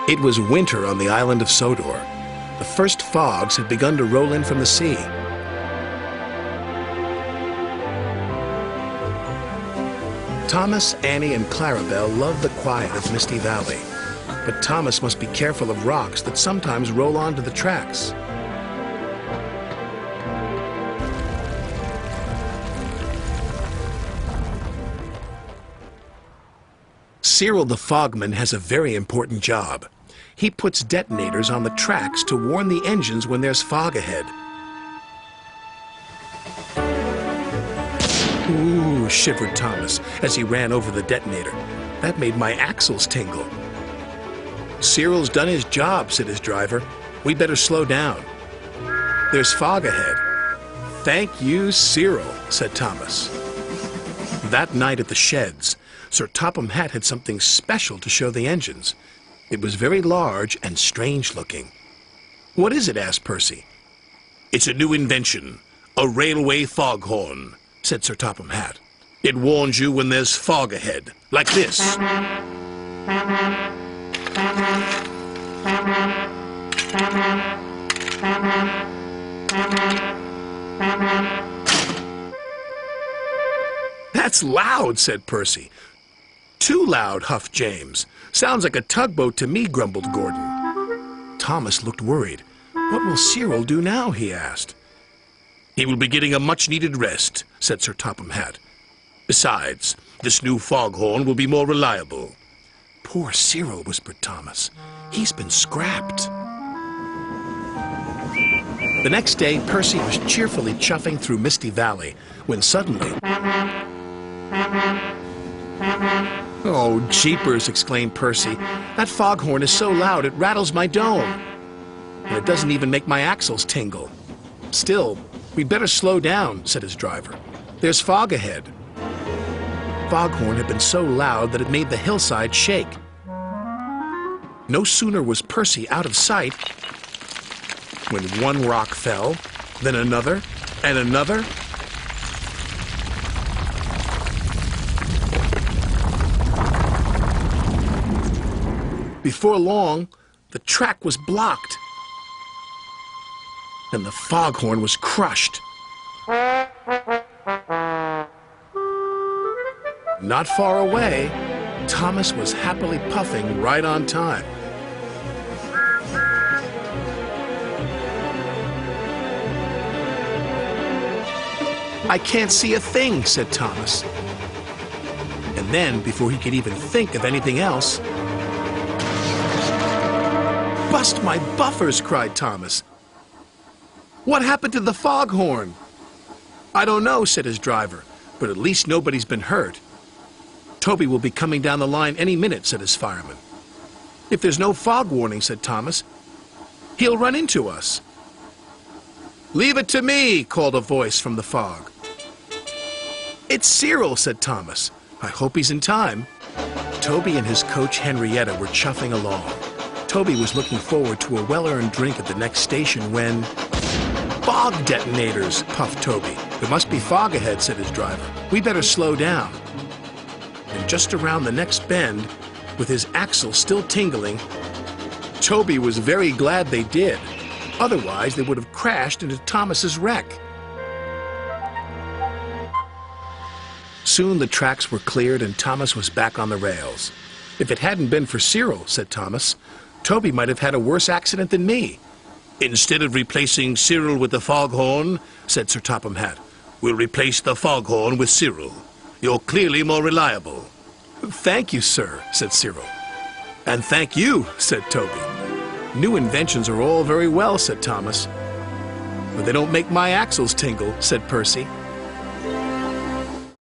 It was winter on the island of Sodor. The first fogs had begun to roll in from the sea. Thomas, Annie, and Clarabelle loved the quiet of Misty Valley. But Thomas must be careful of rocks that sometimes roll onto the tracks. Cyril the Fogman has a very important job. He puts detonators on the tracks to warn the engines when there's fog ahead. Ooh, shivered Thomas as he ran over the detonator. That made my axles tingle. Cyril's done his job, said his driver. We better slow down. There's fog ahead. Thank you, Cyril, said Thomas. That night at the sheds, Sir Topham Hatt had something special to show the engines. It was very large and strange looking. What is it? Asked Percy. It's a new invention, a railway foghorn, said Sir Topham Hatt. It warns you when there's fog ahead, like this. That's loud, said Percy. Too loud, huffed James. Sounds like a tugboat to me, grumbled Gordon. Thomas looked worried. What will Cyril do now? He asked. He will be getting a much-needed rest, said Sir Topham Hatt. Besides, this new foghorn will be more reliable. Poor Cyril, whispered Thomas. He's been scrapped. The next day, Percy was cheerfully chuffing through Misty Valley when suddenly... Oh, jeepers, exclaimed Percy. That foghorn is so loud it rattles my dome. And it doesn't even make my axles tingle. Still, we'd better slow down, said his driver. There's fog ahead. Foghorn had been so loud that it made the hillside shake. No sooner was Percy out of sight when one rock fell, then another, and another. Before long, the track was blocked, and the foghorn was crushed. Not far away, Thomas was happily puffing right on time. I can't see a thing, said Thomas. And then, before he could even think of anything else, bust my buffers, cried Thomas. What happened to the foghorn? I don't know, said his driver, but at least nobody's been hurt. Toby will be coming down the line any minute, said his fireman. If there's no fog warning, said Thomas, he'll run into us. Leave it to me, called a voice from the fog. It's Cyril, said Thomas. I hope he's in time. Toby and his coach Henrietta were chuffing along. Toby was looking forward to a well-earned drink at the next station when... Fog detonators, puffed Toby. There must be fog ahead, said his driver. We better slow down. And just around the next bend, with his axle still tingling, Toby was very glad they did. Otherwise, they would have crashed into Thomas's wreck. Soon the tracks were cleared and Thomas was back on the rails. If it hadn't been for Cyril, said Thomas, Toby might have had a worse accident than me. Instead of replacing Cyril with the foghorn, said Sir Topham Hatt, we'll replace the foghorn with Cyril. You're clearly more reliable. Thank you, sir, said Cyril. And thank you, said Toby. New inventions are all very well, said Thomas. But they don't make my axles tingle, said Percy.